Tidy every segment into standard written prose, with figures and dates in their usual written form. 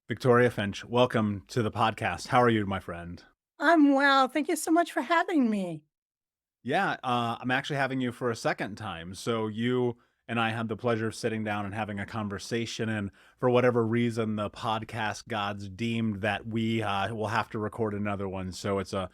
Victoria Finch, welcome to the podcast. How are you, my friend? I'm well. Thank you so much for having me. Yeah, I'm actually having you for a second time. So you and I had the pleasure of sitting down and having a conversation, and for whatever reason, the podcast gods deemed that we will have to record another one. So it's an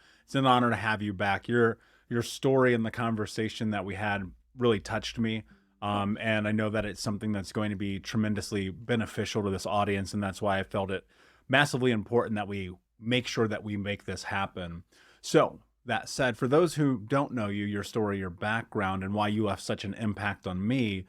honor to have you back. Your story and the conversation that we had really touched me. And I know that it's something that's going to be tremendously beneficial to this audience, and that's why I felt it massively important that we make sure that we make this happen. So, that said, for those who don't know you, your story, your background, and why you left such an impact on me,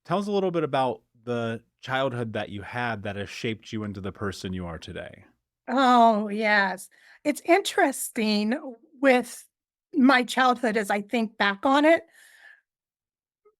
tell us a little bit about the childhood that you had that has shaped you into the person you are today. Oh, yes. It's interesting with my childhood as I think back on it,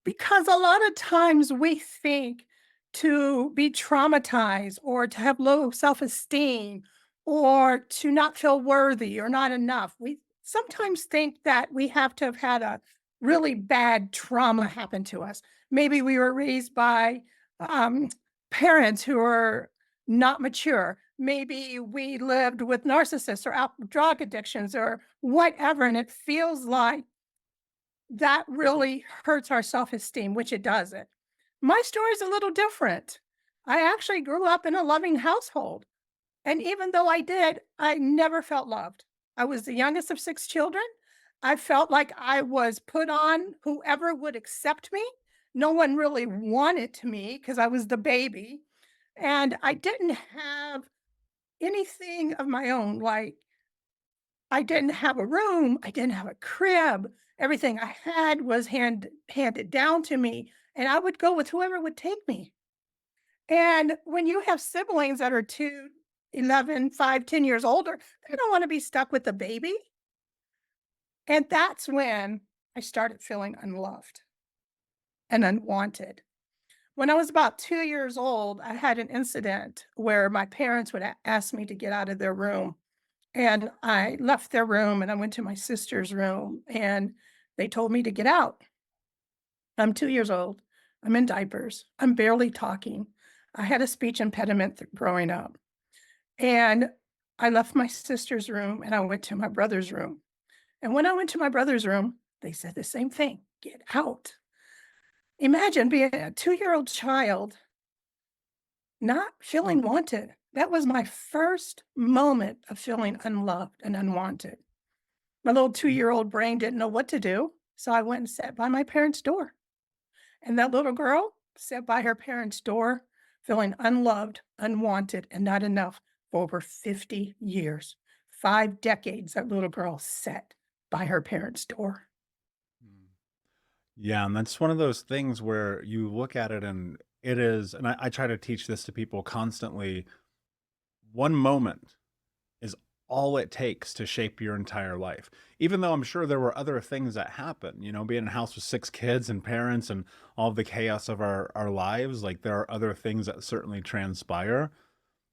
because a lot of times we think to be traumatized or to have low self esteem or to not feel worthy or not enough. We sometimes think that we have to have had a really bad trauma happen to us. Maybe we were raised by um, parents who are not mature. Maybe we lived with narcissists or drug addictions or whatever. And it feels like that really hurts our self-esteem, which it doesn't. My story is a little different. I actually grew up in a loving household, and even though I did, I never felt loved. I was the youngest of 6 children. I felt like I was put on whoever would accept me. No one really wanted to me because I was the baby, and I didn't have anything of my own, like I didn't have a room, I didn't have a crib. Everything I had was handed down to me, and I would go with whoever would take me. And when you have siblings that are 2, 11, 5, 10 years older, they don't wanna be stuck with the baby. And that's when I started feeling unloved and unwanted. When I was about 2 years old, I had an incident where my parents would ask me to get out of their room. And I left their room and I went to my sister's room and they told me to get out. I'm 2 years old. I'm in diapers. I'm barely talking. I had a speech impediment growing up. And I left my sister's room and I went to my brother's room. And when I went to my brother's room, they said the same thing, get out. Imagine being a 2-year-old child not feeling wanted. That was my first moment of feeling unloved and unwanted. My little 2-year-old brain didn't know what to do, so I went and sat by my parents' door, and that little girl sat by her parents' door, feeling unloved, unwanted, and not enough for over 50 years. 5 decades that little girl sat by her parents' door. Mm. Yeah, and that's one of those things where you look at it and it is, and I try to teach this to people constantly. One moment is all it takes to shape your entire life. Even though I'm sure there were other things that happen, being in a house with 6 kids and parents and all the chaos of our lives, like there are other things that certainly transpire,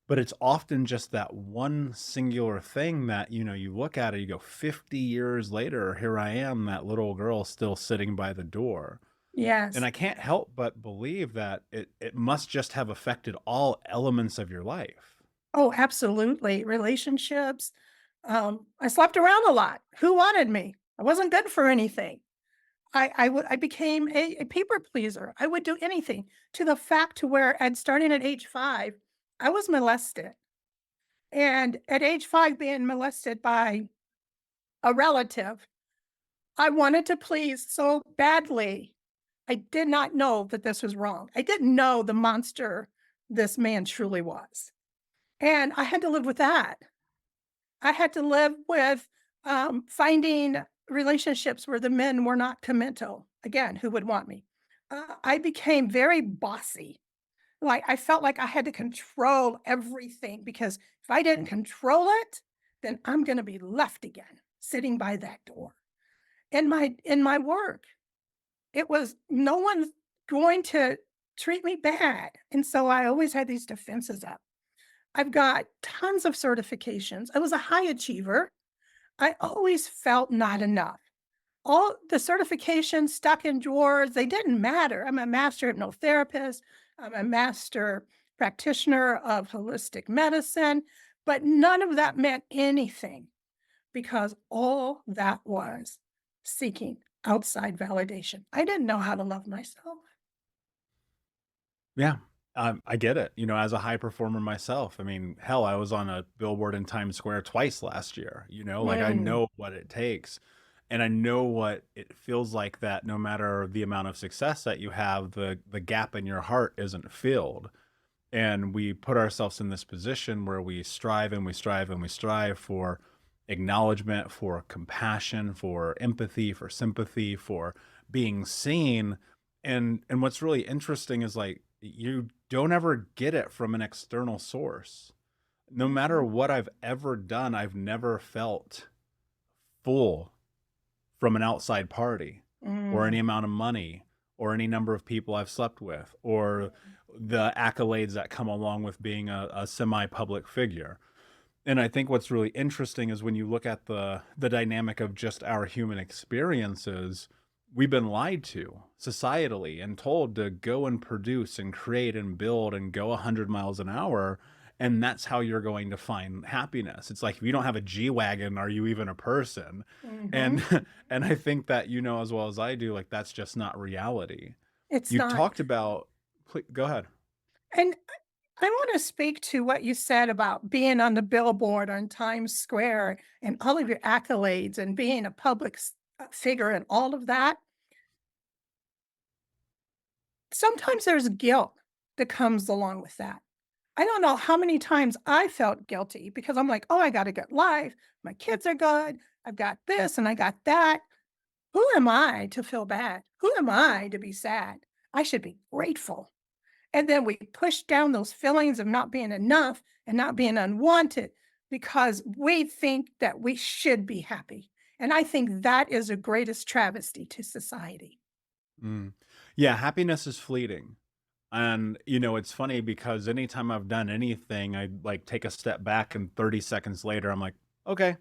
but it's often just that one singular thing that, you look at it, you go 50 years later, here I am, that little girl still sitting by the door. And Yes. I can't help but believe that it must just have affected all elements of your life. Oh, absolutely. Relationships. I slept around a lot. Who wanted me? I wasn't good for anything. I became a people pleaser. I would do anything to the fact to where at starting at age 5, I was molested. And at age 5, being molested by a relative, I wanted to please so badly. I did not know that this was wrong. I didn't know the monster this man truly was. And I had to live with that. I had to live with finding relationships where the men were not committal. Again, who would want me? I became very bossy. Like I felt like I had to control everything because if I didn't control it, then I'm going to be left again sitting by that door. In my work, it was no one's going to treat me bad, and so I always had these defenses up. I've got tons of certifications. I was a high achiever. I always felt not enough. All the certifications stuck in drawers, they didn't matter. I'm a master hypnotherapist. I'm a master practitioner of holistic medicine, but none of that meant anything because all that was seeking outside validation. I didn't know how to love myself. Yeah, I get it. As a high performer myself, I mean, hell, I was on a billboard in Times Square twice last year. Like I Mm, know what it takes, and I know what it feels like that no matter the amount of success that you have, the gap in your heart isn't filled. And we put ourselves in this position where we strive and we strive and we strive for acknowledgement, for compassion, for empathy, for sympathy, for being seen. And what's really interesting is like you don't ever get it from an external source. No matter mhm, what I've ever done, I've never felt full from an outside party or any mm, amount of money or any number of people I've slept with or the accolades that come along with being a semi-public figure. And I think what's really interesting is when you look at the dynamic of just our human experiences, we've been lied to societally and told to go and produce and create and build and go 100 miles an hour, and that's how you're going to find happiness. It's like if you don't have a G-Wagon, are you even a person? And mhm. and I think that as well as I do, like that's just not reality. It's You not. talked about go ahead. And I want to speak to what you said about being on the billboard on Times Square and all of your accolades and being a public figure and all of that. Sometimes there's guilt that comes along with that. I don't know how many times I felt guilty because I'm like, oh, I got a good life. My kids are good. I've got this and I got that. Who am I to feel bad? Who am I to be sad? I should be grateful. And then we push down those feelings of not being enough and not being unwanted because we think that we should be happy. And I think that is the greatest travesty to society. Mm. Yeah, happiness is fleeting. And, it's funny because anytime I've done anything, I like take a step back and 30 seconds later, I'm like, okay.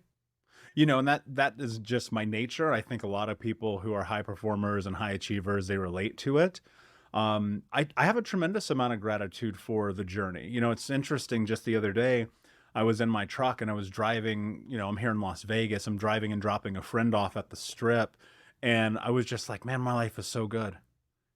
And that is just my nature. I think a lot of people who are high performers and high achievers, they relate to it. I have a tremendous amount of gratitude for the journey. It's interesting. Just the other day, I was in my truck and I was driving. I'm here in Las Vegas. I'm driving and dropping a friend off at the strip, and I was just like, man, my life is so good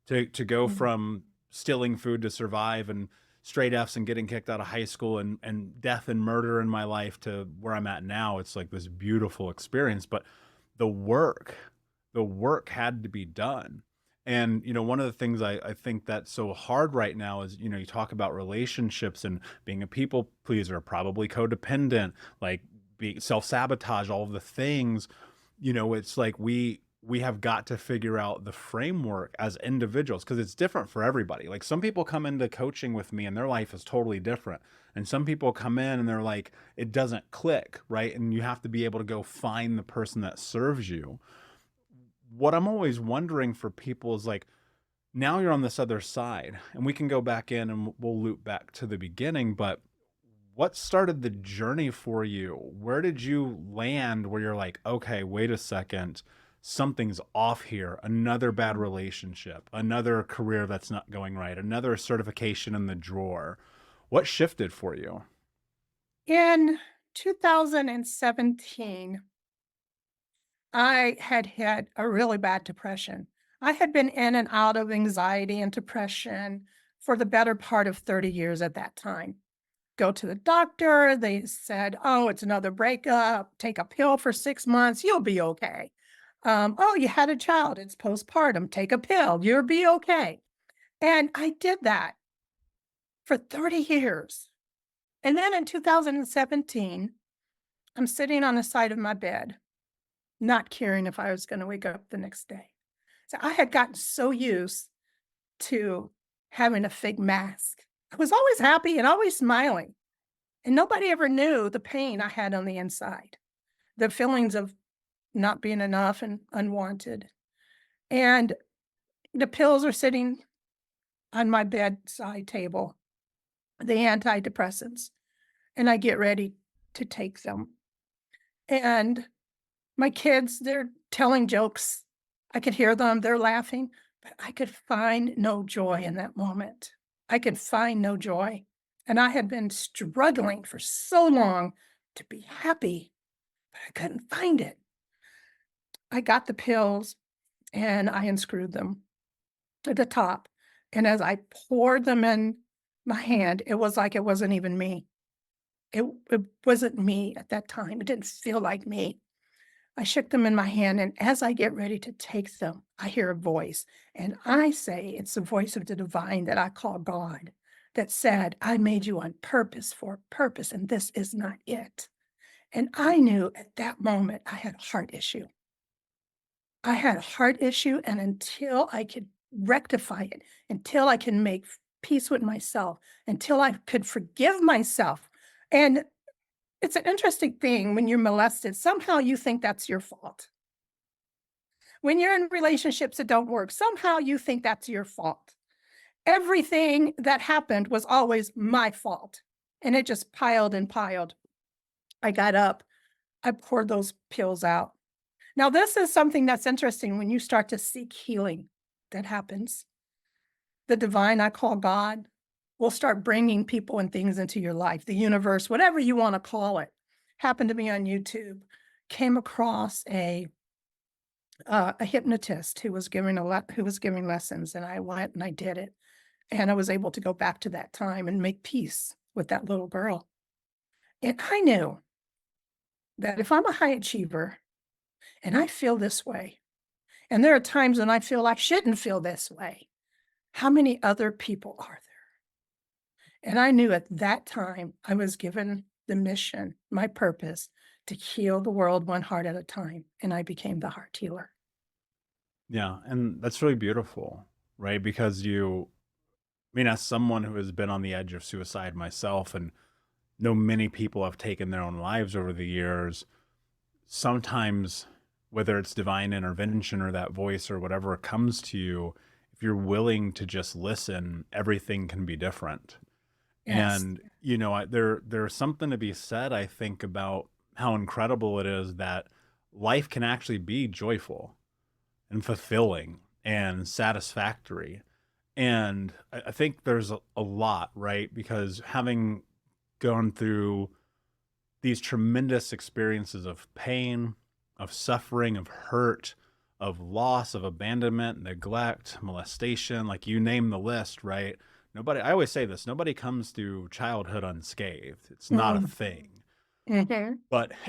to go Mm. from stealing food to survive and straight F's and getting kicked out of high school and death and murder in my life to where I'm at now. It's like this beautiful experience, but the work, the work had to be done. And one of the things I think that's so hard right now is you talk about relationships and being a people pleaser, probably codependent, like being self-sabotage, all of the things. It's like we have got to figure out the framework as individuals because it's different for everybody. Like some people come into coaching with me and their life is totally different. And some people come in and they're like, it doesn't click, right? And you have to be able to go find the person that serves you. What I'm always wondering for people is like, now you're on this other side and we can go back in and we'll loop back to the beginning, but what started the journey for you? Where did you land where you're like, okay, wait a second, something's off here. Another bad relationship, another career that's not going right, another certification in the drawer. What shifted for you? In 2017, I had had a really bad depression. I had been in and out of anxiety and depression for the better part of 30 years at that time. Go to the doctor. They said, oh, it's another breakup. Take a pill for 6 months. You'll be okay. Oh, you had a child. It's postpartum. Take a pill. You'll be okay. And I did that for 30 years. And then in 2017, I'm sitting on the side of my bed, not caring if I was going to wake up the next day. So I had gotten so used to having a fake mask. I was always happy and always smiling. And nobody ever knew the pain I had on the inside, the feelings of not being enough and unwanted. And the pills are sitting on my bedside table, the antidepressants, and I get ready to take them. And my kids, they're telling jokes. I could hear them, they're laughing, but I could find no joy in that moment. I could find no joy. And I had been struggling for so long to be happy, but I couldn't find it. I got the pills and I unscrewed them at the top. And as I poured them in my hand, it was like it wasn't even me. It wasn't me at that time. It didn't feel like me. I shook them in my hand, and as I get ready to take them, I hear a voice, and I say it's the voice of the divine that I call God that said, I made you on purpose for a purpose, and this is not it. And I knew at that moment I had a heart issue. I had a heart issue, and until I could rectify it, until I can make peace with myself, until I could forgive myself. And it's an interesting thing when you're molested, somehow you think that's your fault. When you're in relationships that don't work, somehow you think that's your fault. Everything that happened was always my fault. And it just piled and piled. I got up, I poured those pills out. Now, this is something that's interesting when you start to seek healing that happens. The divine, I call God, will start bringing people and things into your life, the universe, whatever you want to call it. Happened to me on YouTube. Came across a hypnotist who was giving lessons, and I went and I did it, and I was able to go back to that time and make peace with that little girl. And I knew that if I'm a high achiever and I feel this way, and there are times when I feel I shouldn't feel this way, how many other people are there? And I knew at that time I was given the mission, my purpose, to heal the world one heart at a time, and I became the heart healer. Yeah, and that's really beautiful, right? Because I mean, as someone who has been on the edge of suicide myself and know many people have taken their own lives over the years, sometimes, whether it's divine intervention or that voice or whatever comes to you, if you're willing to just listen, everything can be different. Yes. And, there's something to be said, I think, about how incredible it is that life can actually be joyful and fulfilling and satisfactory. And I think there's a lot, right? Because having gone through these tremendous experiences of pain, of suffering, of hurt, of loss, of abandonment, neglect, molestation, like you name the list, right? I always say this, nobody comes through childhood unscathed. It's not a Mm. thing. Mhm.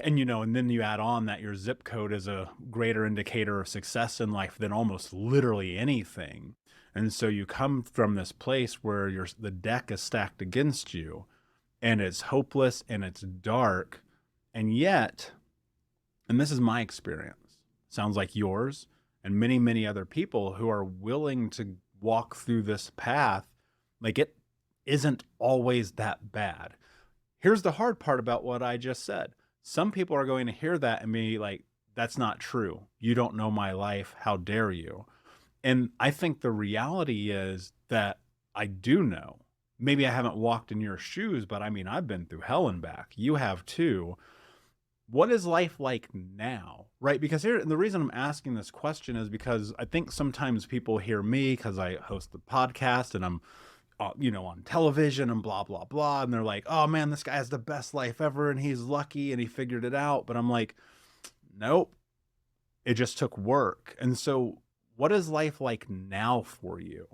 And then you add on that your zip code is a greater indicator of success in life than almost literally anything. And so you come from this place where the deck is stacked against you and it's hopeless and it's dark. And yet, and this is my experience, sounds like yours and many, many other people who are willing to walk through this path, like it isn't always that bad. Here's the hard part about what I just said. Some people are going to hear that and be like, that's not true. You don't know my life. How dare you? And I think the reality is that I do know. Maybe I haven't walked in your shoes, but I mean, I've been through hell and back. You have too. What is life like now? Right? Because here, and the reason I'm asking this question is because I think sometimes people hear me because I host the podcast and I'm on television and blah, blah, blah. And they're like, oh man, this guy has the best life ever and he's lucky and he figured it out. But I'm like, nope, it just took work. And so, what is life like now for you?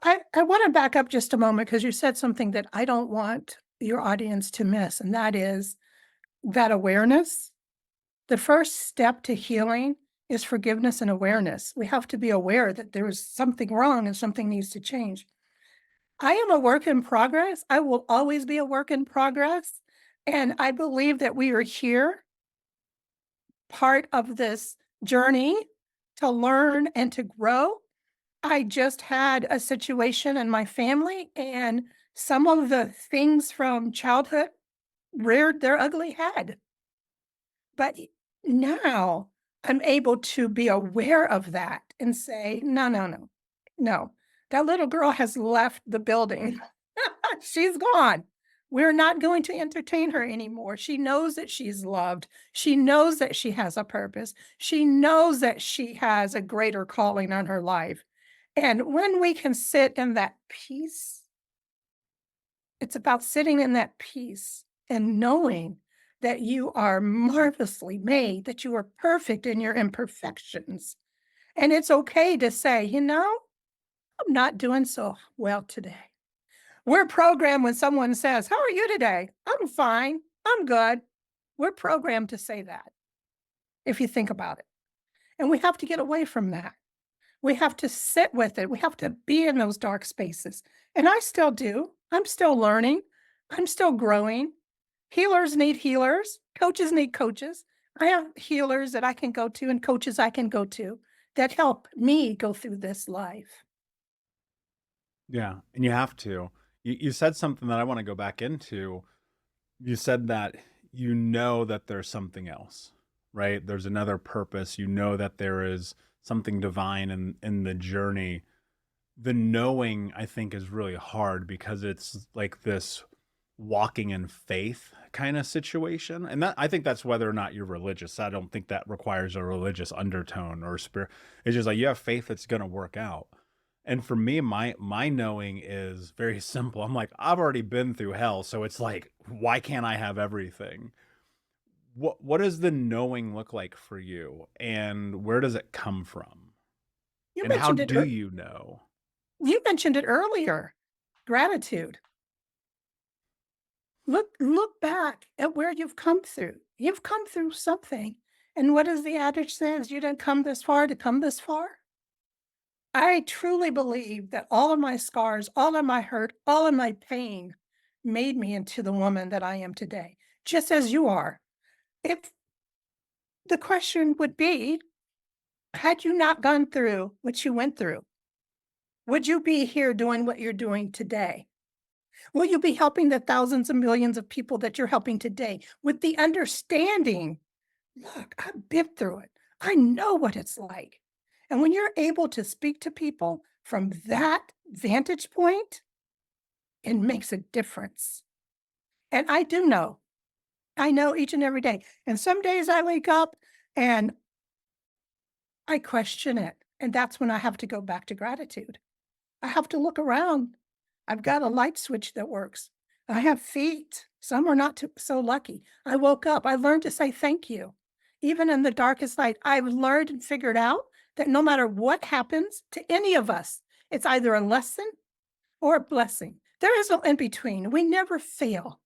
I wanna back up just a moment because you said something that I don't want your audience to miss, and that is that awareness. The first step to healing is forgiveness and awareness. We have to be aware that there is something wrong and something needs to change. I am a work in progress. I will always be a work in progress, and I believe that we are here, part of this journey to learn and to grow. I just had a situation in my family, and some of the things from childhood reared their ugly head. But now I'm able to be aware of that and say, no, no, no, no. That little girl has left the building. She's gone. We're not going to entertain her anymore. She knows that she's loved. She knows that she has a purpose. She knows that she has a greater calling on her life. And when we can sit in that peace It's about sitting in that peace and knowing that you are marvelously made, that you are perfect in your imperfections. And it's okay to say, I'm not doing so well today. We're programmed when someone says, "How are you today?" "I'm fine. I'm good." We're programmed to say that if you think about it. And we have to get away from that. We have to sit with it. We have to be in those dark spaces. And I still do. I'm still learning. I'm still growing. Healers need healers. Coaches need coaches. I have healers that I can go to and coaches I can go to that help me go through this life. Yeah, and you have to. You said something that I wanna go back into. You said that you know that there's something else, right? There's another purpose. You know that there is something divine in the journey. The knowing, I think, is really hard because it's like this walking in faith kind of situation. And that I think that's whether or not you're religious. I don't think that requires a religious undertone or spirit. It's just like you have faith that's going to work out. And for me, my knowing is very simple. I'm like, I've already been through hell, so it's like, why can't I have everything? What does the knowing look like for you, and where does it come from? You And how mentioned it. do you know? You mentioned it earlier. Gratitude. Look back at where you've come through. You've come through something. And what does the adage says? You didn't come this far to come this far. I truly believe that all of my scars, all of my hurt, all of my pain made me into the woman that I am today, just as you are. If the question would be, had you not gone through what you went through, would you be here doing what you're doing today? Will you be helping the thousands and millions of people that you're helping today with the understanding, look, I've been through it. I know what it's like. And when you're able to speak to people from that vantage point, it makes a difference. And I know each and every day. And some days I wake up and I question it. And that's when I have to go back to gratitude. I have to look around. I've got a light switch that works. I have feet. Some are not so lucky. I woke up. I learned to say thank you. Even in the darkest night, I've learned and figured out that no matter what happens to any of us, it's either a lesson or a blessing. There is no in between. We never fail.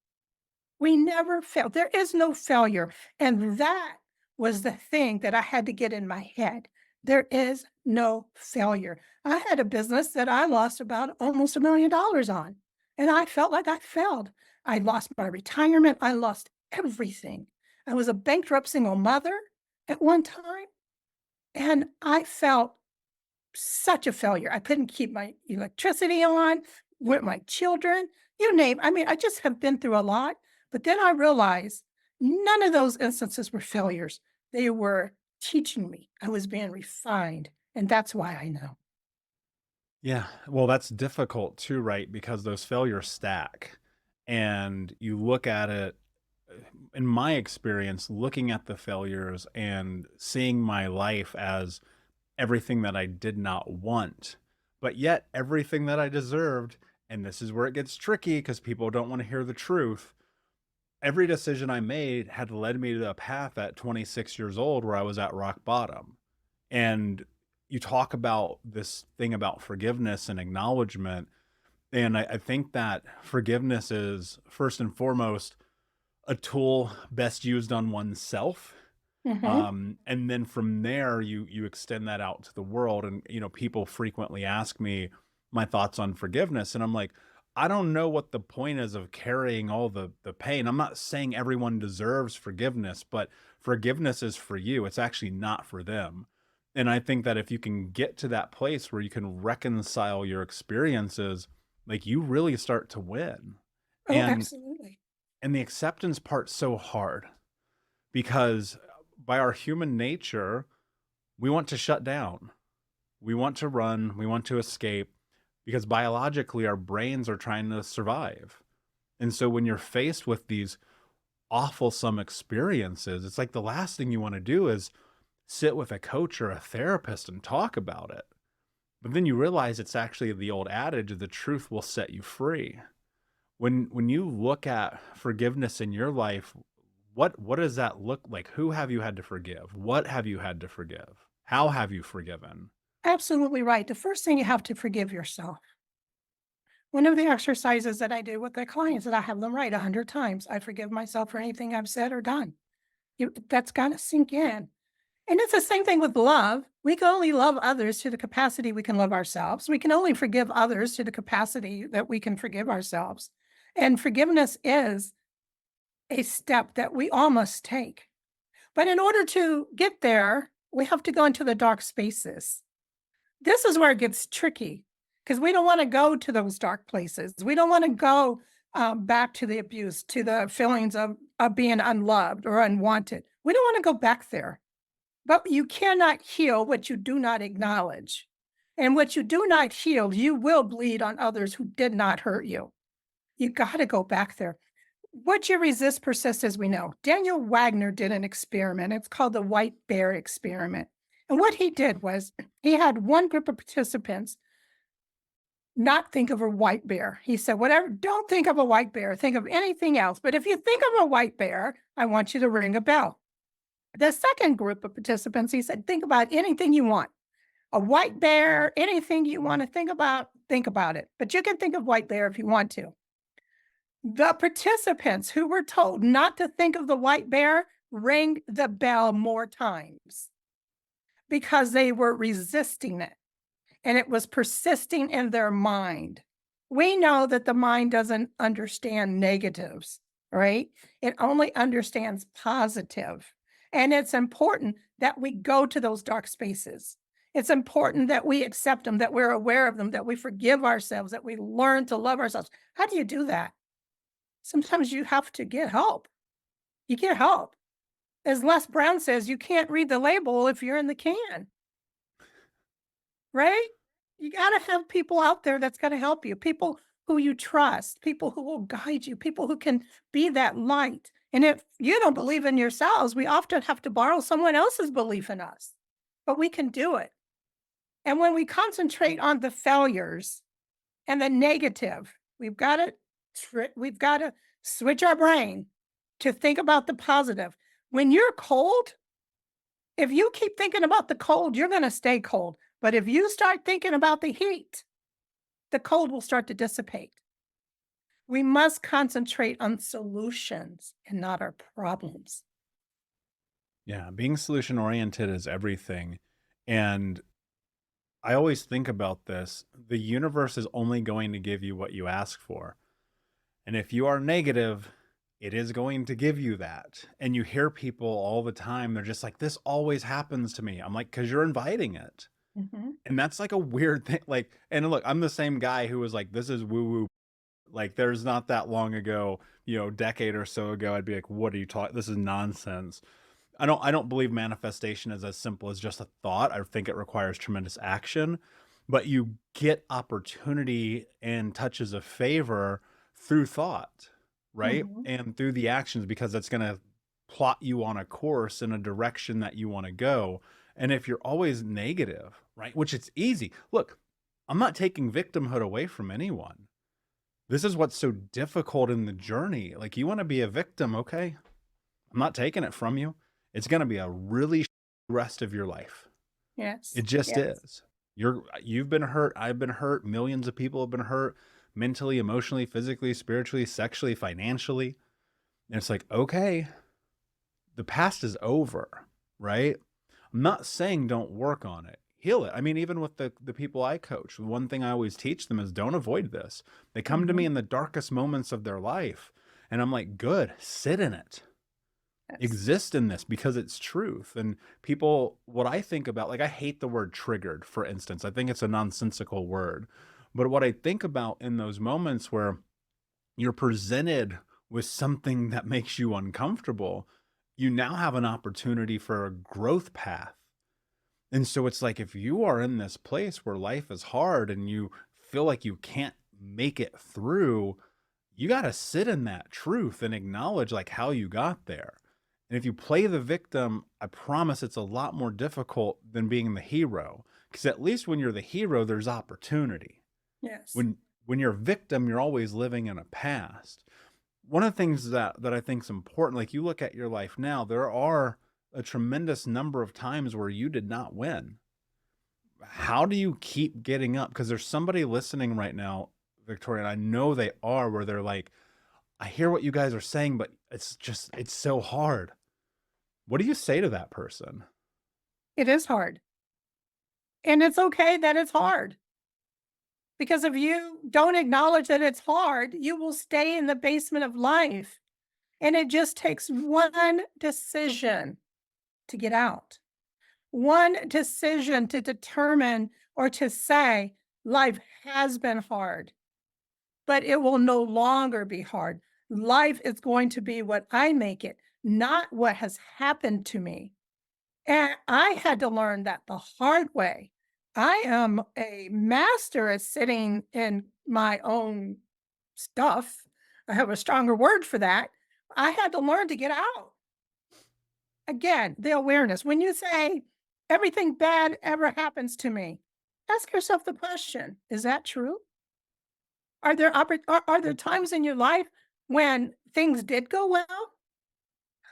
We never fail. There is no failure. And that was the thing that I had to get in my head. There is no failure. I had a business that I lost about almost $1 million on, and I felt like I failed. I lost my retirement. I lost everything. I was a bankrupt single mother at one time, and I felt such a failure. I couldn't keep my electricity on with my children, you name. I mean, I just have been through a lot. But then I realized none of those instances were failures. They were teaching me. I was being refined. And that's why I know. Yeah, well, that's difficult too, right? Because those failures stack. And you look at it, in my experience, looking at the failures and seeing my life as everything that I did not want, but yet everything that I deserved. And this is where it gets tricky because people don't want to hear the truth. Every decision I made had led me to a path at 26 years old where I was at rock bottom. And you talk about this thing about forgiveness and acknowledgement. And I think that forgiveness is first and foremost a tool best used on oneself. Mhm. And then from there, you extend that out to the world. And people frequently ask me my thoughts on forgiveness, and I'm like, I don't know what the point is of carrying all the pain. I'm not saying everyone deserves forgiveness, but forgiveness is for you. It's actually not for them. And I think that if you can get to that place where you can reconcile your experiences, like you really start to win. Oh, And absolutely. the acceptance part's so hard because by our human nature, we want to shut down. We want to run, we want to escape because biologically our brains are trying to survive. And so when you're faced with these awfulsome experiences, it's like the last thing you want to do is sit with a coach or a therapist and talk about it. But then you realize it's actually the old adage, the truth will set you free. When you look at forgiveness in your life, what does that look like? Who have you had to forgive? What have you had to forgive? How have you forgiven? Absolutely right. The first thing you have to forgive yourself. One of the exercises that I do with the clients that I have them write 100 times, I forgive myself for anything I've said or done. That's got to sink in. And it's the same thing with love. We can only love others to the capacity we can love ourselves. We can only forgive others to the capacity that we can forgive ourselves. And forgiveness is a step that we all must take. But in order to get there, we have to go into the dark spaces. This is where it gets tricky because we don't want to go to those dark places. We don't want to go back to the abuse, to the feelings of being unloved or unwanted. We don't want to go back there. But you cannot heal what you do not acknowledge. And what you do not heal, you will bleed on others who did not hurt you. You got to go back there. What you resist persists, as we know. Daniel Wagner did an experiment. It's called the white bear experiment. And what he did was he had one group of participants not think of a white bear. He said, whatever, don't think of a white bear, think of anything else. But if you think of a white bear, I want you to ring a bell. The second group of participants, he said, think about anything you want. A white bear, anything you want to think about it. But you can think of white bear if you want to. The participants who were told not to think of the white bear rang the bell more times because they were resisting it and it was persisting in their mind. We know that the mind doesn't understand negatives, right? It only understands positive. And it's important that we go to those dark spaces. It's important that we accept them, that we're aware of them, that we forgive ourselves, that we learn to love ourselves. How do you do that? Sometimes you have to get help. You get help. As Les Brown says, you can't read the label if you're in the can, right? You got to have people out there that's going to help you, people who you trust, people who will guide you, people who can be that light. And if you don't believe in yourselves, we often have to borrow someone else's belief in us, but we can do it. And when we concentrate on the failures and the negative, we've got to switch our brain to think about the positive. When you're cold, if you keep thinking about the cold, you're going to stay cold. But if you start thinking about the heat, the cold will start to dissipate. We must concentrate on solutions and not our problems. Yeah, being solution oriented is everything. And I always think about this. The universe is only going to give you what you ask for. And if you are negative, it is going to give you that. And you hear people all the time, they're just like, this always happens to me. I'm like, because you're inviting it. Mhm. And that's like a weird thing. Like, and look, I'm the same guy who was like, this is woo woo. Like, there's not that long ago, decade or so ago, I'd be like, what are you talking? This is nonsense. I don't believe manifestation is as simple as just a thought. I think it requires tremendous action, but you get opportunity and touches of favor through thought, right? Mhm. And through the actions because it's going to plot you on a course in a direction that you want to go. And if you're always negative, right? Which it's easy. Look, I'm not taking victimhood away from anyone. This is what's so difficult in the journey. Like, you want to be a victim, okay? I'm not taking it from you. It's gonna be a really rest of your life. Yes. It just Yes. is. You've been hurt, I've been hurt, millions of people have been hurt mentally, emotionally, physically, spiritually, sexually, financially. And it's like, okay, the past is over, right? I'm not saying don't work on it. Heal it. I mean, even with the people I coach, one thing I always teach them is don't avoid this. They come to me Mhm. in the darkest moments of their life, and I'm like, good, sit in it, Yes. exist in this because it's truth. And people, what I think about, like, I hate the word triggered, for instance. I think it's a nonsensical word. But what I think about in those moments where you're presented with something that makes you uncomfortable, you now have an opportunity for a growth path. And so it's like, if you are in this place where life is hard and you feel like you can't make it through, you got to sit in that truth and acknowledge like how you got there. And if you play the victim, I promise it's a lot more difficult than being the hero. Because at least when you're the hero, there's opportunity. Yes. When When you're a victim, you're always living in a past. One of the things that I think is important, like you look at your life now, there are a tremendous number of times where you did not win. How do you keep getting up? Because there's somebody listening right now, Victoria, and I know they are, where they're like, I hear what you guys are saying, but it's so hard. What do you say to that person? It is hard. And it's okay that it's hard. Because if you don't acknowledge that it's hard, you will stay in the basement of life. And it just takes one decision to get out, one decision to determine or to say, life has been hard, but it will no longer be hard. Life is going to be what I make it, not what has happened to me. And I had to learn that the hard way. I am a master at sitting in my own stuff. I have a stronger word for that. I had to learn to get out. Again, the awareness. When you say everything bad ever happens to me, ask yourself the question, is that true? Are there times in your life when things did go well?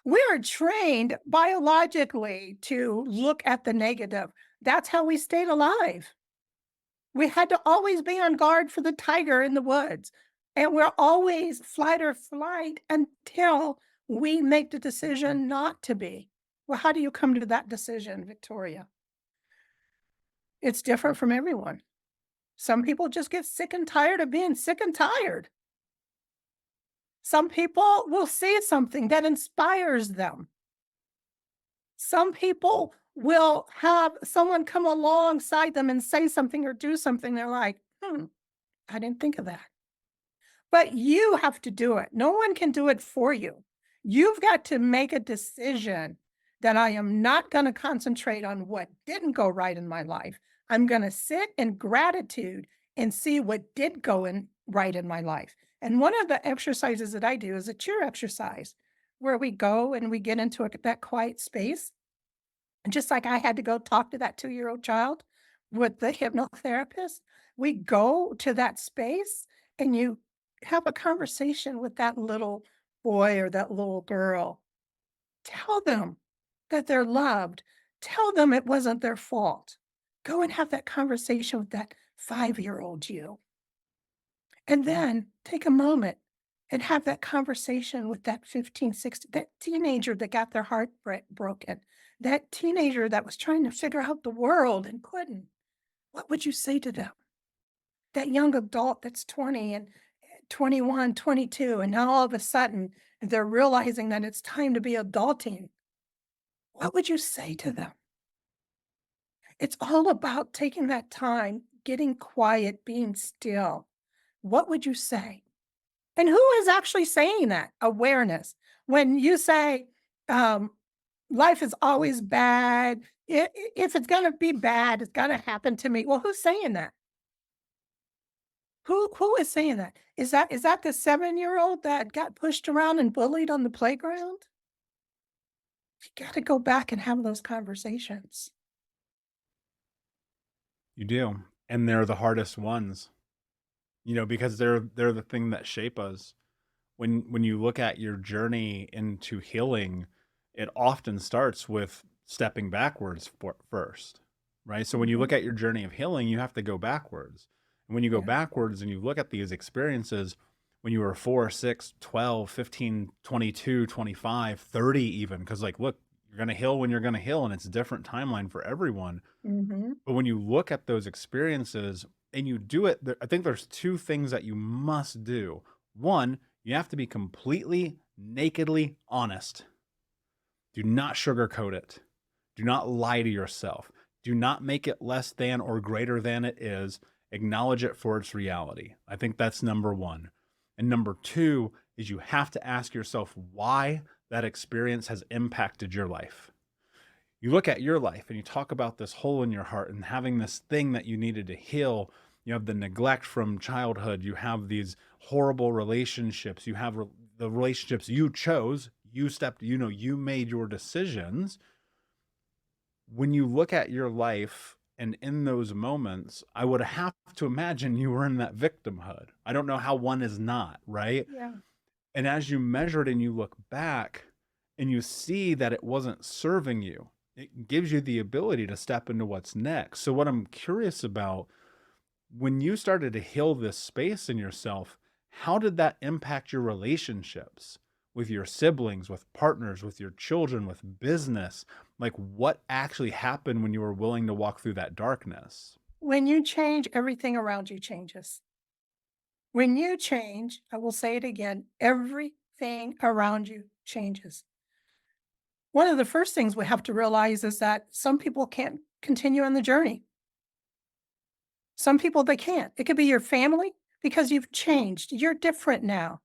We are trained biologically to look at the negative. That's how we stayed alive. We had to always be on guard for the tiger in the woods. And we're always flight or flight until we make the decision not to be. Well, how do you come to that decision, Victoria? It's different from everyone. Some people just get sick and tired of being sick and tired. Some people will see something that inspires them. Some people will have someone come alongside them and say something or do something. They're like, I didn't think of that. But you have to do it. No one can do it for you. You've got to make a decision that I am not going to concentrate on what didn't go right in my life. I'm going to sit in gratitude and see what did go in right in my life. And one of the exercises that I do is a cheer exercise where we go and we get into that quiet space. And just like I had to go talk to that 2-year-old child with the hypnotherapist, we go to that space and you have a conversation with that little boy or that little girl. Tell them that they're loved. Tell them it wasn't their fault. Go and have that conversation with that 5-year-old you. And then take a moment and have that conversation with that 15, 16, that teenager that got their heart broken, that teenager that was trying to figure out the world and couldn't. What would you say to them? That young adult that's 20 and 21, 22, and now all of a sudden they're realizing that it's time to be adulting. What would you say to them? It's all about taking that time, getting quiet, being still. What would you say? And who is actually saying that? Awareness. When you say, um, life is always bad, if it's going to be bad, it's going to happen to me. Well, who's saying that? Who is saying that? Is that the 7-year-old that got pushed around and bullied on the playground? You got to go back and have those conversations. You do. And they're the hardest ones, because they're the thing that shape us. When you look at your journey into healing, it often starts with stepping backwards first, right? So when you Mhm. look at your journey of healing, you have to go backwards. And when you go Yeah. backwards and you look at these experiences when you were 4, 6, 12, 15, 22, 25, 30 even, because like, look, you're going to heal when you're going to heal, and it's a different timeline for everyone. Mhm. But when you look at those experiences and you do it, I think there's two things that you must do. One, you have to be completely, nakedly honest. Do not sugarcoat it. Do not lie to yourself. Do not make it less than or greater than it is. Acknowledge it for its reality. I think that's number one. And number two is you have to ask yourself why that experience has impacted your life. You look at your life and you talk about this hole in your heart and having this thing that you needed to heal. You have the neglect from childhood. You have these horrible relationships. You have the relationships you chose. You stepped, you made your decisions. When you look at your life And in those moments, I would have to imagine you were in that victimhood. I don't know how one is not, right? Yeah. And as you measure it and you look back and you see that it wasn't serving you, it gives you the ability to step into what's next. So, what I'm curious about, when you started to heal this space in yourself, how did that impact your relationships with your siblings, with partners, with your children, with business? Like, what actually happened when you were willing to walk through that darkness? When you change, everything around you changes. When you change, I will say it again, everything around you changes. One of the first things we have to realize is that some people can't continue on the journey. Some people, they can't. It could be your family because you've changed. You're different now.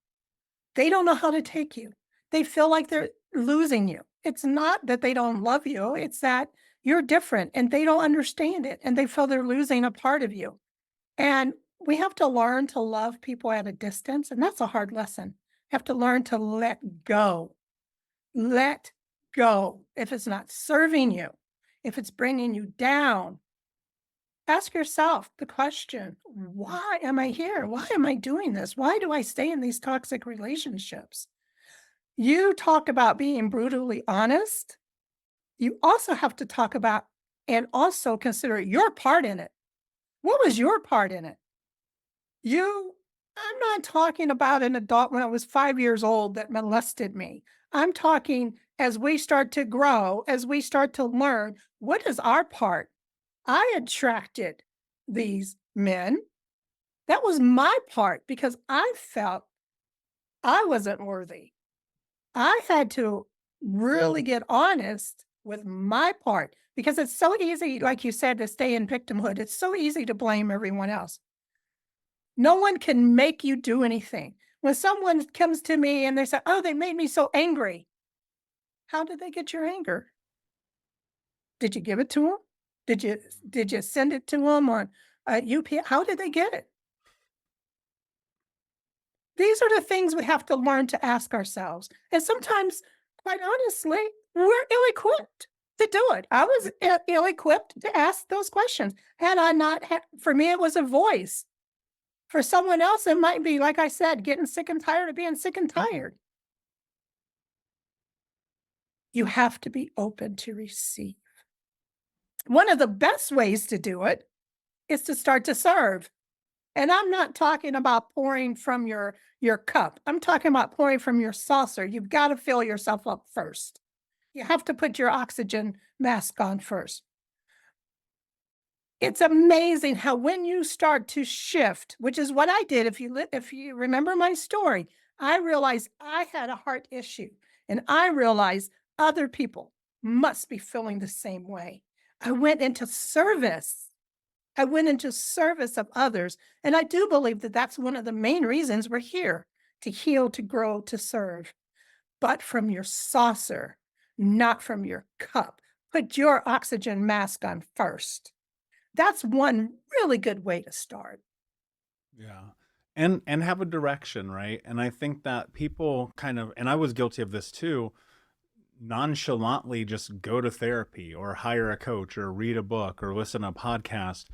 They don't know how to take you. They feel like they're losing you. It's not that they don't love you, it's that you're different and they don't understand it and they feel they're losing a part of you. And we have to learn to love people at a distance, and that's a hard lesson. You have to learn to let go. Let go. If it's not serving you, if it's bringing you down, ask yourself the question, why am I here? Why am I doing this? Why do I stay in these toxic relationships? You talk about being brutally honest. You also have to talk about and also consider your part in it. What was your part in it? You I'm not talking about an adult when I was 5 years old that molested me. I'm talking as we start to grow, as we start to learn, what is our part? I attracted these men. That was my part because I felt I wasn't worthy. I had to really get honest with my part because it's so easy, like you said, to stay in victimhood. It's so easy to blame everyone else. No one can make you do anything. When someone comes to me and they say, "Oh, they made me so angry." How did they get your anger? Did you give it to them? Did you send it to them on UPS? How did they get it? These are the things we have to learn to ask ourselves. And sometimes, quite honestly, we're ill-equipped to do it. I was ill-equipped to ask those questions. Had I not had, for me, it was a voice. For someone else, it might be, like I said, getting sick and tired of being sick and tired. You have to be open to receive. One of the best ways to do it is to start to serve. And I'm not talking about pouring from your cup. I'm talking about pouring from your saucer. You've got to fill yourself up first. You have to put your oxygen mask on first. It's amazing how when you start to shift, which is what I did, if you remember my story, I realized I had a heart issue, and I realized other people must be feeling the same way. I went into service. I went into service of others, and I do believe that that's one of the main reasons we're here, to heal, to grow, to serve, but from your saucer, not from your cup. Put your oxygen mask on first. That's one really good way to start. Yeah. And have a direction, right? And I think that people kind of, and I was guilty of this too, nonchalantly just go to therapy or hire a coach or read a book or listen to a podcast.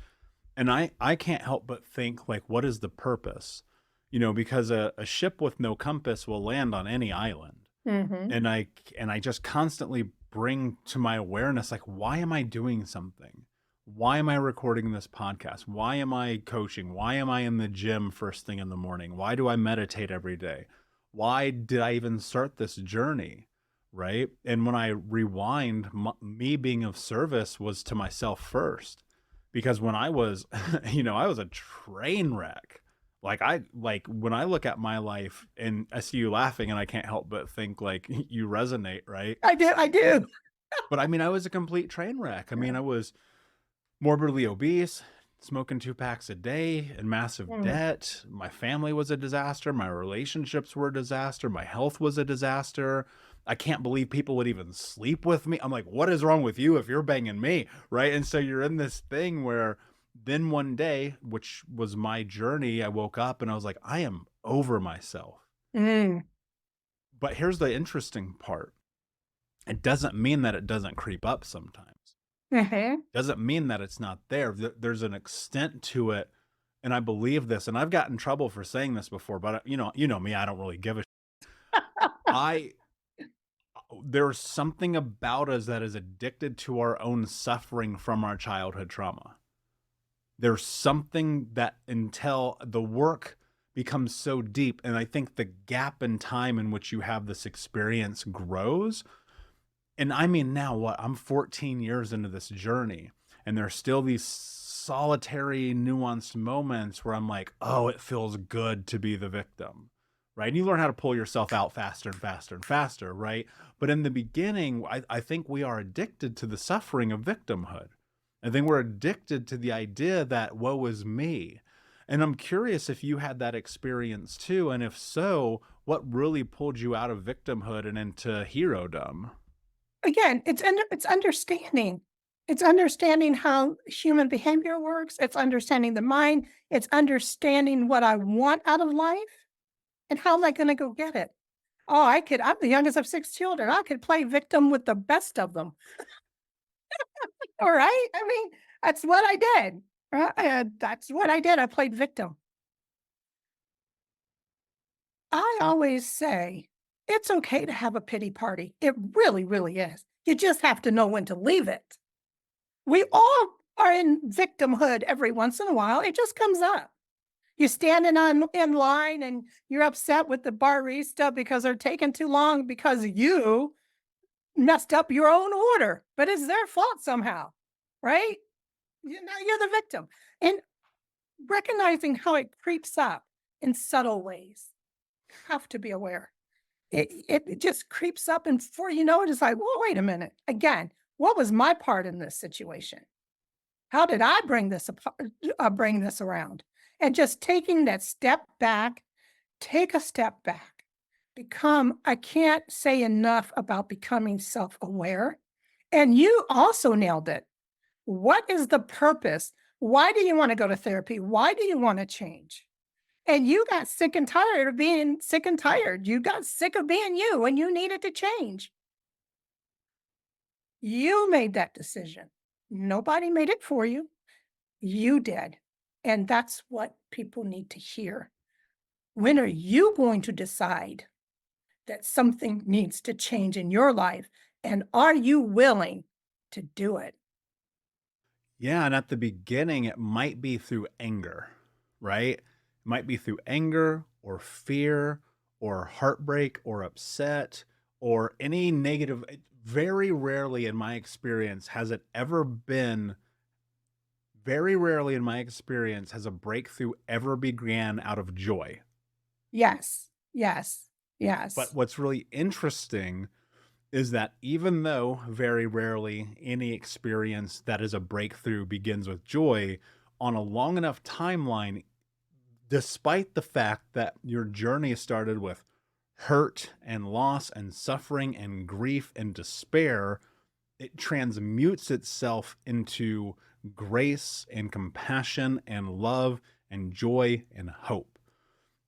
And I can't help but think, like, what is the purpose? Because a ship with no compass will land on any island. Mhm. And I just constantly bring to my awareness, like, why am I doing something? Why am I recording this podcast? Why am I coaching? Why am I in the gym first thing in the morning? Why do I meditate every day? Why did I even start this journey? Right. And when I rewind, me being of service was to myself first, because when I was, I was a train wreck. Like when I look at my life and I see you laughing, and I can't help but think, like, you resonate, right? I do. But I mean, I was a complete train wreck. I Yeah. mean, I was morbidly obese, smoking 2 packs a day, in massive Mm. debt. My family was a disaster. My relationships were a disaster. My health was a disaster. I can't believe people would even sleep with me. I'm like, what is wrong with you if you're banging me? Right. And so you're in this thing where then one day, which was my journey, I woke up and I was like, I am over myself. Mm. But here's the interesting part, it doesn't mean that it doesn't creep up sometimes. Mhm. Doesn't mean that it's not there. There's an extent to it, and I believe this, and I've gotten in trouble for saying this before, but, you know me, I don't really give a I there's something about us that is addicted to our own suffering from our childhood trauma. There's something that until the work becomes so deep, and I think the gap in time in which you have this experience grows. And I mean, now what? I'm 14 years into this journey, and there's still these solitary, nuanced moments where I'm like, oh, it feels good to be the victim. Right. And you learn how to pull yourself out faster and faster and faster. Right. But in the beginning, I think we are addicted to the suffering of victimhood. I think we're addicted to the idea that woe is me. And I'm curious if you had that experience too. And if so, what really pulled you out of victimhood and into herodom? Again, it's understanding. It's understanding how human behavior works, it's understanding the mind, it's understanding what I want out of life, and how am I gonna go get it? Oh, I'm the youngest of 6 children, I could play victim with the best of them, alright? I mean, that's what I did, that's what I did, I played victim. I always say, it's okay to have a pity party, it really, really is. You just have to know when to leave it. We all are in victimhood every once in a while. It just comes up. You're standing on in line and you're upset with the barista because they're taking too long because you messed up your own order, but it's their fault somehow, right? Now you're the victim. And recognizing how it creeps up in subtle ways. Have to be aware. It just creeps up, and before you know it, it's like, well, wait a minute. Again, what was my part in this situation? How did I bring this around? And just taking that step back, take a step back. I can't say enough about becoming self-aware. And you also nailed it. What is the purpose? Why do you want to go to therapy? Why do you want to change? And you got sick and tired of being sick and tired. You got sick of being you and you needed to change. You made that decision. Nobody made it for you. You did. And that's what people need to hear. When are you going to decide that something needs to change in your life? And are you willing to do it? Yeah, and at the beginning, it might be through anger, right? It might be through anger or fear or heartbreak or upset or any negative. Very rarely in my experience has it ever been, very rarely in my experience has a breakthrough ever began out of joy. Yes. Yes. But Yes. what's really interesting is that even though very rarely any experience that is a breakthrough begins with joy, on a long enough timeline, despite the fact that your journey started with hurt and loss and suffering and grief and despair, it transmutes itself into grace and compassion and love and joy and hope.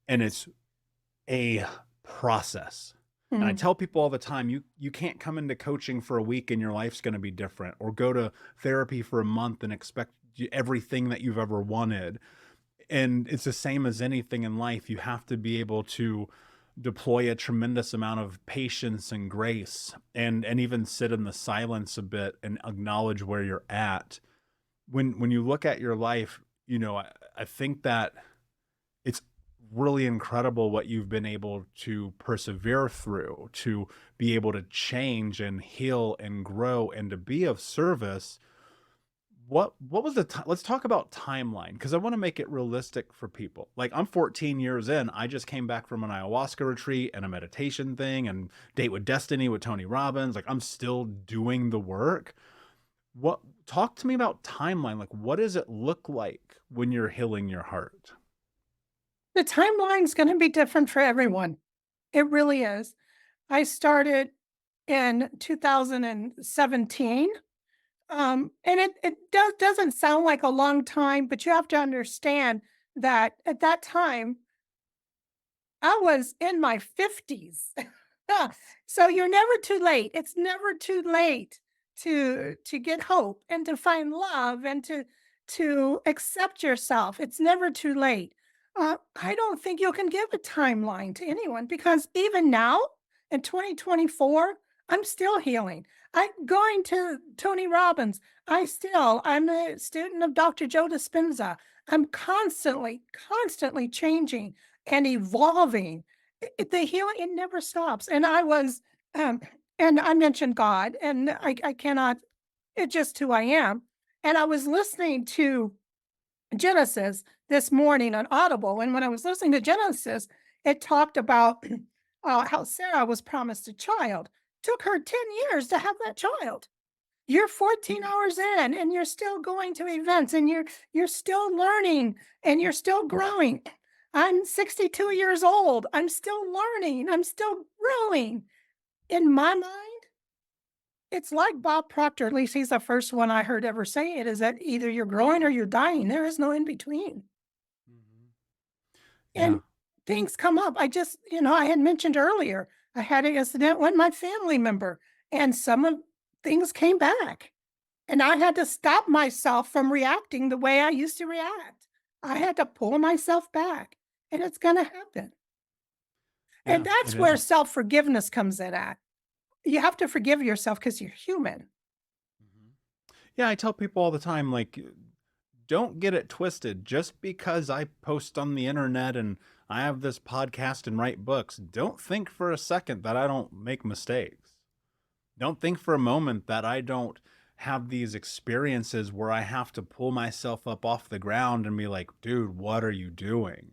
And it's a process. And I Mm. tell people all the time, you can't come into coaching for a week and your life's going to be different, or go to therapy for a month and expect everything that you've ever wanted. And it's the same as anything in life. You have to be able to deploy a tremendous amount of patience and grace, and even sit in the silence a bit and acknowledge where you're at. When you look at your life, I think that it's really incredible what you've been able to persevere through, to be able to change and heal and grow and to be of service. What was the let's talk about timeline, because I want to make it realistic for people. Like, I'm 14 years in. I just came back from an ayahuasca retreat and a meditation thing and Date with Destiny with Tony Robbins. Like, I'm still doing the work. What Talk to me about timeline. Like, what does it look like when you're healing your heart? The timeline's going to be different for everyone. It really is. I started in 2017. And it doesn't sound like a long time, but you have to understand that at that time, I was in my 50s. So you're never too late. It's never too late to get hope and to find love and to accept yourself. It's never too late. I don't think you can give a timeline to anyone because even now in 2024, I'm still healing. I'm going to Tony Robbins. I'm a student of Dr. Joe Dispenza. I'm constantly changing and evolving. The healing, it never stops. Um, and I mentioned God, and I cannot, it's just who I am. And I was listening to Genesis this morning on Audible. And when I was listening to Genesis, it talked about how Sarah was promised a child. Took her 10 years to have that child. You're 14 hours in and you're still going to events and you're still learning and you're still growing. I'm 62 years old. I'm still learning. I'm still growing. In my mind, it's like Bob Proctor, at least he's the first one I heard ever say it, is that either you're growing or you're dying. There is no in between. Mhm. And Yeah. things come up. I had mentioned earlier, I had an incident with my family member, and some of things came back. And I had to stop myself from reacting the way I used to react. I had to pull myself back, and it's going to happen. And Yeah, it that's where is. self forgiveness comes in at. You have to forgive yourself because you're human. Mhm. Yeah, I tell people all the time, like, don't get it twisted. Just because I post on the internet and I have this podcast and write books, don't think for a second that I don't make mistakes. Don't think for a moment that I don't have these experiences where I have to pull myself up off the ground and be like, dude, what are you doing?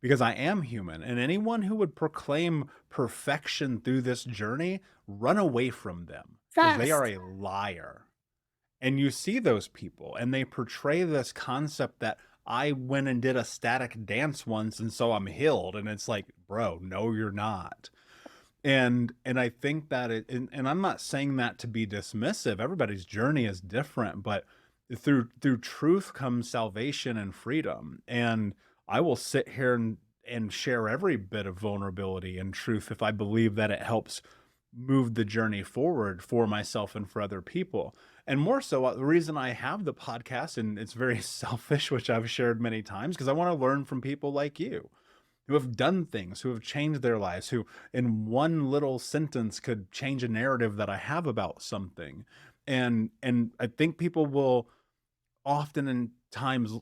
Because I am human. And anyone who would proclaim perfection through this journey, run away from them because they are Fast. a liar. And you see those people and they portray this concept that I went and did a static dance once and so I'm healed. And it's like, bro, no, you're not. And I think that and I'm not saying that to be dismissive. Everybody's journey is different, but through truth comes salvation and freedom. And I will sit here and share every bit of vulnerability and truth if I believe that it helps move the journey forward for myself and for other people. And more so, the reason I have the podcast, and it's very selfish, which I've shared many times, because I want to learn from people like you who have done things, who have changed their lives, who in one little sentence could change a narrative that I have about something. And I think people will often in times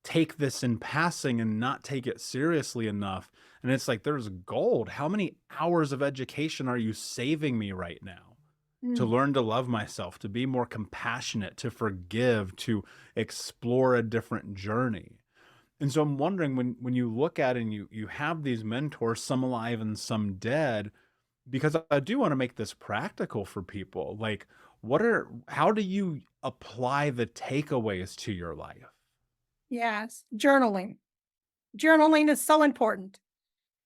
take this in passing and not take it seriously enough. And it's like there's gold. How many hours of education are you saving me right now? To Mm. learn to love myself, to be more compassionate, to forgive, to explore a different journey. And so I'm wondering when you look at it and you have these mentors, some alive and some dead, because I do want to make this practical for people. Like, how do you apply the takeaways to your life? Yes. Journaling. Journaling is so important.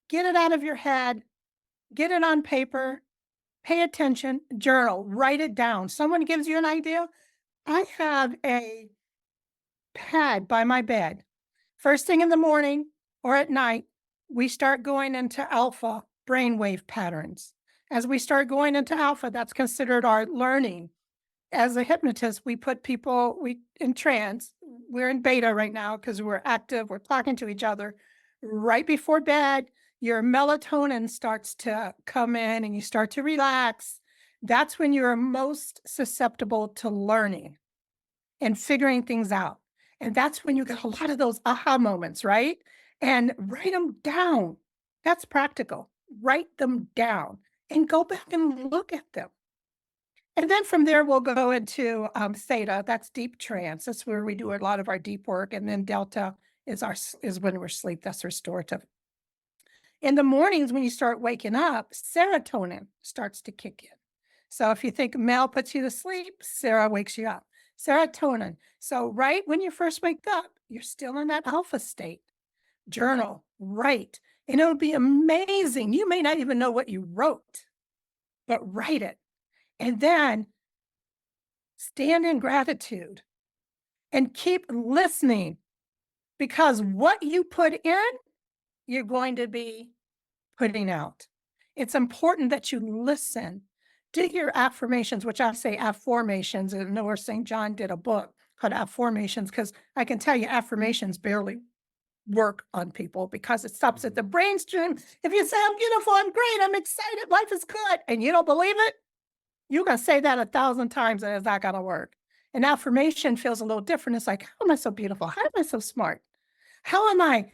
Get it out of your head, get it on paper, pay attention, journal, write it down. Someone gives you an idea. I have a pad by my bed. First thing in the morning or at night, we start going into alpha brainwave patterns. As we start going into alpha, that's considered our learning. As a hypnotist, we put people we in trance. We're in beta right now because we're active, we're talking to each other. Right before bed, your melatonin starts to come in and you start to relax. That's when you're most susceptible to learning and figuring things out. And that's when you get a lot of those aha moments, right? And write them down. That's practical. Write them down and go back and look at them. And then from there, we'll go into theta. That's deep trance. That's where we do a lot of our deep work. And then delta is when we're asleep. That's restorative. In the mornings, when you start waking up, serotonin starts to kick in. So if you think Mel puts you to sleep, Sarah wakes you up. Serotonin. So right when you first wake up, you're still in that alpha state. Journal, write, and it'll be amazing. You may not even know what you wrote, but write it. And then stand in gratitude and keep listening because what you put in, you're going to be putting out. It's important that you listen Do your affirmations, which I say affirmations, and Noah St. John did a book called Affirmations, because I can tell you affirmations barely work on people because it stops at Mhm. the brainstem. If you say, I'm beautiful, I'm great, I'm excited, life is good, and you don't believe it, you can say that 1,000 times and it's not gonna work. An affirmation feels a little different. It's like, how am I so beautiful? How am I so smart? How am I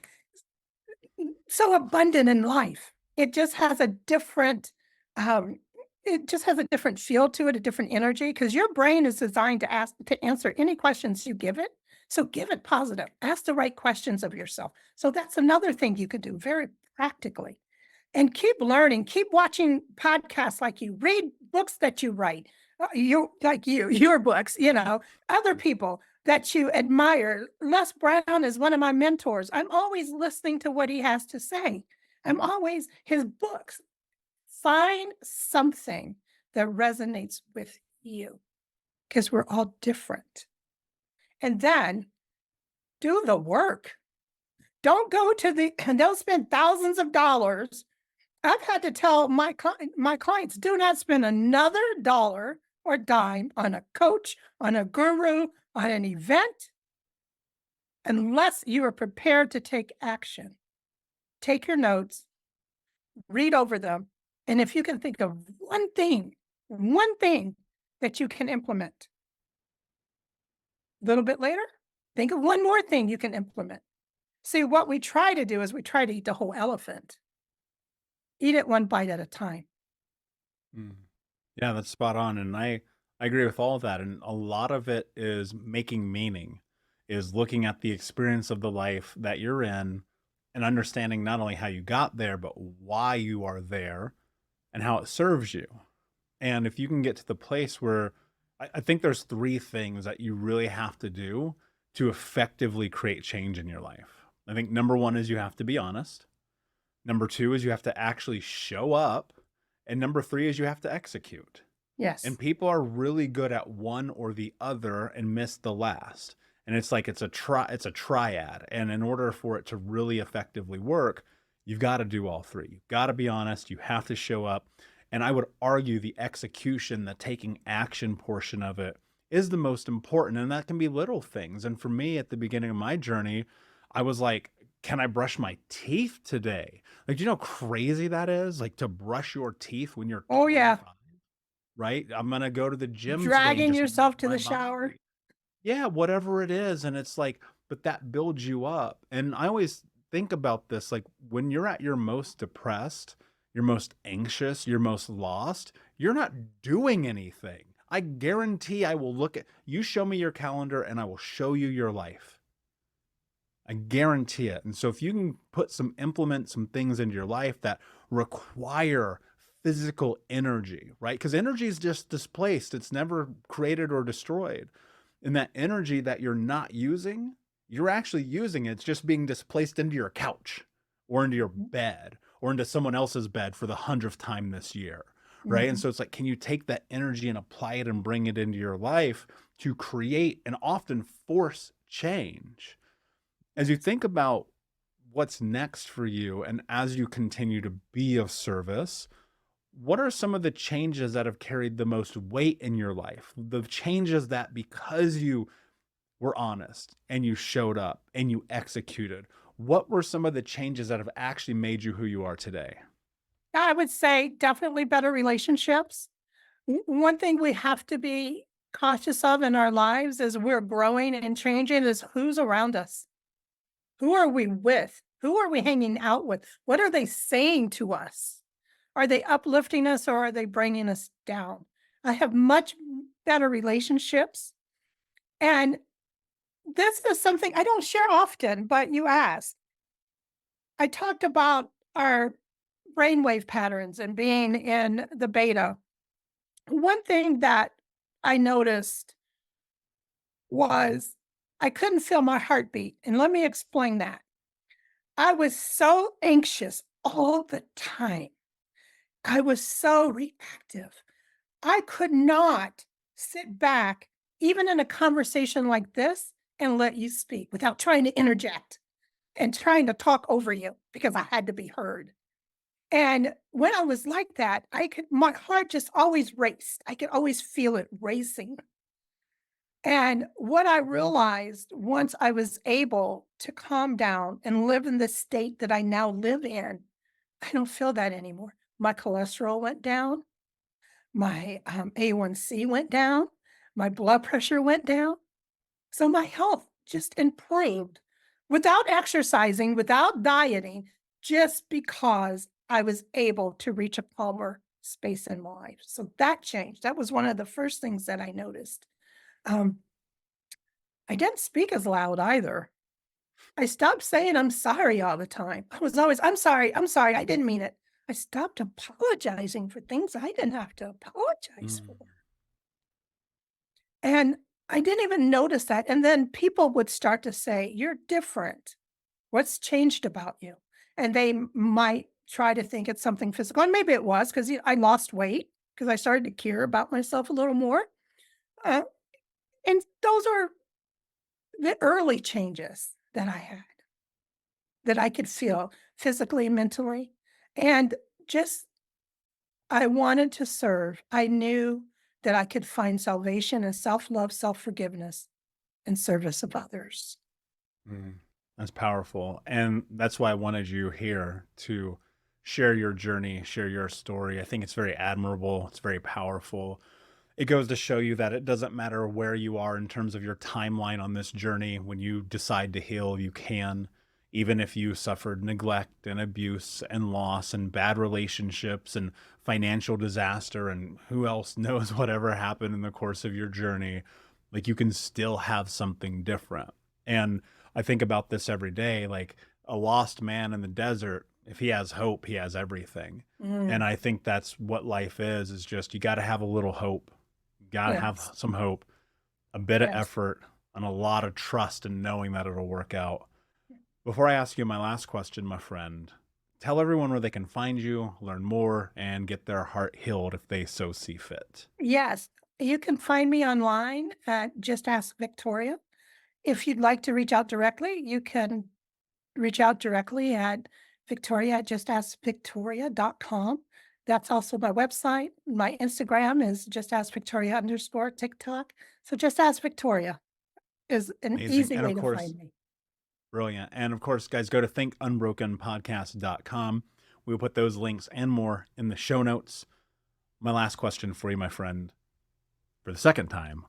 so abundant in life? It just has a different, um, it just has a different feel to it, a different energy, because your brain is designed to answer any questions you give it. So give it positive. Ask the right questions of yourself. So that's another thing you could do very practically. And keep learning, keep watching podcasts like you, read books that you write, your books, other people that you admire. Les Brown is one of my mentors. I'm always listening to what he has to say. I'm always his books. Find something that resonates with you because we're all different. And then do the work. Don't go to the and don't spend thousands of dollars. I've had to tell my clients, do not spend another dollar or dime on a coach, on a guru, on an event, unless you are prepared to take action. Take your notes, read over them, and if you can think of one thing that you can implement, a little bit later, think of one more thing you can implement. See, what we try to do is we try to eat the whole elephant. Eat it one bite at a time. Mm. Yeah, that's spot on, and I agree with all of that, and a lot of it is making meaning, is looking at the experience of the life that you're in and understanding not only how you got there, but why you are there and how it serves you. And if you can get to the place where I think there's 3 things that you really have to do to effectively create change in your life. I think number 1 is you have to be honest. Number 2 is you have to actually show up, and number 3 is you have to execute. Yes. And people are really good at one or the other and miss the last. And it's like it's a triad. And in order for it to really effectively work, you've got to do all 3. You've got to be honest, you have to show up. And I would argue the execution, the taking action portion of it is the most important. And that can be little things. And for me at the beginning of my journey, I was like, can I brush my teeth today? Like, do you know how crazy that is? Like to brush your teeth when you're Oh, yeah. 25, right? I'm gonna go to the gym today and Dragging just move yourself to my the shower. body. Yeah, whatever it is. And it's like, but that builds you up. And I always think about this like when you're at your most depressed, you're most anxious, you're most lost, you're not doing anything. I guarantee I will look at you, show me your calendar, and I will show you your life. I guarantee it. And so if you can implement some things into your life that require physical energy, right? Because energy is just displaced. It's never created or destroyed. And that energy that you're not using, you're actually using it. It's just being displaced into your couch or into your bed or into someone else's bed for the 100th time this year, right? And Mhm. so it's like, can you take that energy and apply it and bring it into your life to create and often force change? As you think about what's next for you and as you continue to be of service, what are some of the changes that have carried the most weight in your life? The changes that because you were honest and you showed up and you executed, what were some of the changes that have actually made you who you are today? I would say definitely better relationships. One thing we have to be cautious of in our lives as we're growing and changing is who's around us. Who are we with? Who are we hanging out with? What are they saying to us? Are they uplifting us or are they bringing us down? I have much better relationships. And this is something I don't share often, but you asked. I talked about our brainwave patterns and being in the beta. One thing that I noticed was I couldn't feel my heartbeat. And let me explain that. I was so anxious all the time. I was so reactive. I could not sit back, even in a conversation like this, and let you speak without trying to interject and trying to talk over you because I had to be heard. And when I was like that, my heart just always raced. I could always feel it racing. And what I realized once I was able to calm down and live in the state that I now live in, I don't feel that anymore. My cholesterol went down, my A1C went down, my blood pressure went down. So my health just improved without exercising, without dieting, just because I was able to reach a calmer space in my life. So that changed. That was one of the first things that I noticed. Um, I didn't speak as loud either. I stopped saying I'm sorry all the time. I was always, I'm sorry, I didn't mean it. I stopped apologizing for things I didn't have to apologize for. Mm. And I didn't even notice that. And then people would start to say, "You're different. What's changed about you?" And they might try to think it's something physical. And maybe it was because I lost weight because I started to care about myself a little more. Uh, and those are the early changes that I had that I could feel physically, mentally. And just, I wanted to serve. I knew that I could find salvation and self love, self forgiveness, and service of others. Mm. That's powerful. And that's why I wanted you here to share your journey, share your story. I think it's very admirable. It's very powerful. It goes to show you that it doesn't matter where you are in terms of your timeline on this journey. When you decide to heal, you can. Even if you suffered neglect and abuse and loss and bad relationships and financial disaster and who else knows whatever happened in the course of your journey, like you can still have something different. And I think about this every day, like a lost man in the desert, if he has hope, he has everything. And Mm, I think that's what life is just you got to have a little hope. You got to have yes, some hope, a bit of yes. effort, and a lot of trust in knowing that it'll work out. Before I ask you my last question, my friend, tell everyone where they can find you, learn more, and get their heart healed if they so see fit. Yes, you can find me online at Just Ask Victoria. If you'd like to reach out directly, you can reach out directly at Victoria at justaskvictoria.com. That's also my website. My Instagram is just ask Victoria underscore TikTok. So just ask Victoria is an Amazing. easy And way of to course, find me. brilliant. And of course, guys, go to thinkunbrokenpodcast.com. We will put those links and more in the show notes. My last question for you, my friend, for the second time.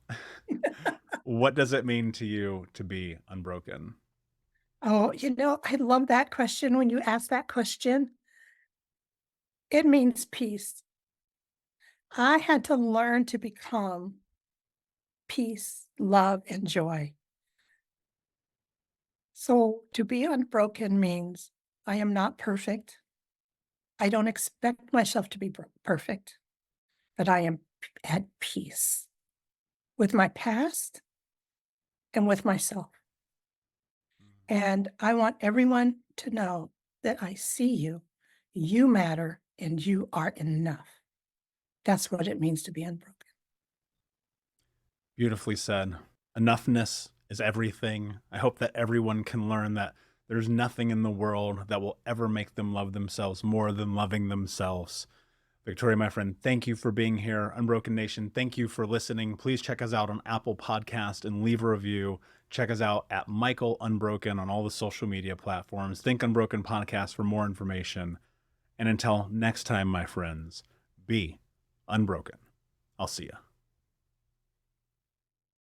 What does it mean to you to be unbroken? Oh, I love that question when you ask that question. It means peace. I had to learn to become peace, love, and joy. So to be unbroken means I am not perfect. I don't expect myself to be perfect, but I am at peace with my past and with myself. And I want everyone to know that I see you, you matter, and you are enough. That's what it means to be unbroken. Beautifully said. Enoughness is everything. I hope that everyone can learn that there's nothing in the world that will ever make them love themselves more than loving themselves. Victoria, my friend, thank you for being here. Unbroken Nation, thank you for listening. Please check us out on Apple Podcast and leave a review. Check us out at Michael Unbroken on all the social media platforms. Think Unbroken Podcast for more information. And until next time, my friends, be unbroken. I'll see you.